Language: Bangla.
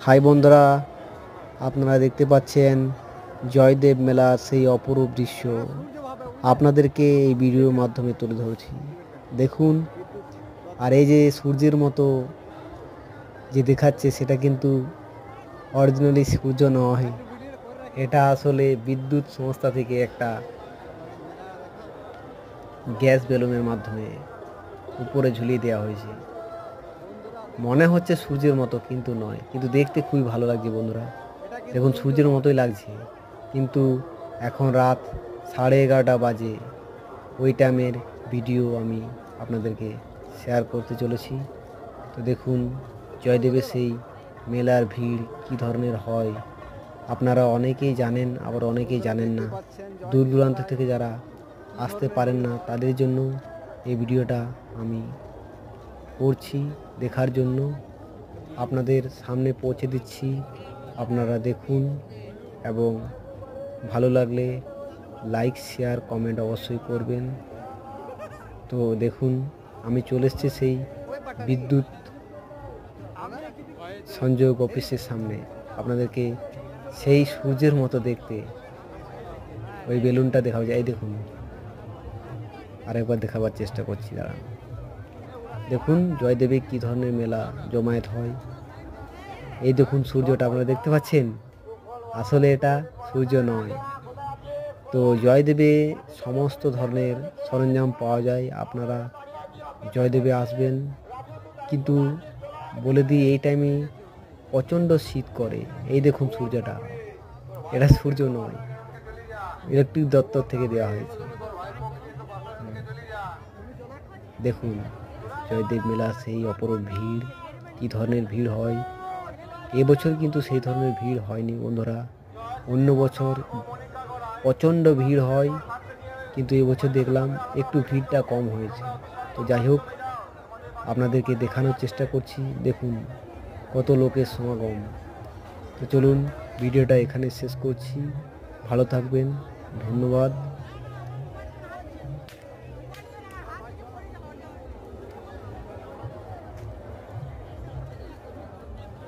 হাই বন্ধুরা, আপনারা দেখতে পাচ্ছেন জয়দেব মেলার সেই অপরূপ দৃশ্য আপনাদেরকে এই ভিডিওর মাধ্যমে তুলে ধরছি। দেখুন, আর এই যে সূর্যের মতো যে দেখাচ্ছে সেটা কিন্তু অরিজিনালি সূর্য নয়, এটা আসলে বিদ্যুৎ সংস্থা থেকে একটা গ্যাস বেলুনের মাধ্যমে উপরে ঝুলিয়ে দেওয়া হয়েছে। মনে হচ্ছে সূর্যের মতো, কিন্তু নয়, কিন্তু দেখতে খুবই ভালো লাগছে বন্ধুরা। দেখুন, সূর্যের মতোই লাগছে, কিন্তু এখন রাত 11:30 বাজে। ওই টাইমের ভিডিও আমি আপনাদেরকে শেয়ার করতে চলেছি। তো দেখুন, জয়দেবের সেই মেলার ভিড় কী ধরনের হয় আপনারা অনেকেই জানেন, আবার অনেকেই জানেন না। দূর দূরান্ত থেকে যারা আসতে পারেন না তাদের জন্য এই ভিডিওটা আমি করছি, দেখার জন্য আপনাদের সামনে পৌঁছে দিচ্ছি। আপনারা দেখুন এবং ভালো লাগলে লাইক, শেয়ার, কমেন্ট অবশ্যই করবেন। তো দেখুন, আমি চলে এসেছি সেই বিদ্যুৎ সংযোগ অফিসের সামনে। আপনাদেরকে সেই সূর্যের মতো দেখতে ওই বেলুনটা দেখাও যায়। দেখুন, আরেকবার দেখাবার চেষ্টা করছি, দাঁড়ান। দেখুন জয়দেবে কী ধরনের মেলা জমায়েত হয়। এই দেখুন সূর্যটা আপনারা দেখতে পাচ্ছেন, আসলে এটা সূর্য নয়। তো জয়দেবে সমস্ত ধরনের সরঞ্জাম পাওয়া যায়, আপনারা জয়দেবে আসবেন। কিন্তু বলে দিই, এই টাইমে প্রচণ্ড শীত করে। এই দেখুন সূর্যটা, এটা সূর্য নয়, ইলেকট্রিক দপ্তর থেকে দেওয়া হয়েছে। দেখুন জয়দেব মেলা সেই অপরূপ ভিড়, কী ধরনের ভিড় হয়। এবছর কিন্তু সেই ধরনের ভিড় হয়নি বন্ধুরা। অন্য বছর প্রচণ্ড ভিড় হয়, কিন্তু এবছর দেখলাম একটু ভিড়টা কম হয়েছে। তো যাই হোক, আপনাদেরকে দেখানোর চেষ্টা করছি। দেখুন কত লোকের সমাগম। তো চলুন ভিডিওটা এখানে শেষ করছি। ভালো থাকবেন, ধন্যবাদ।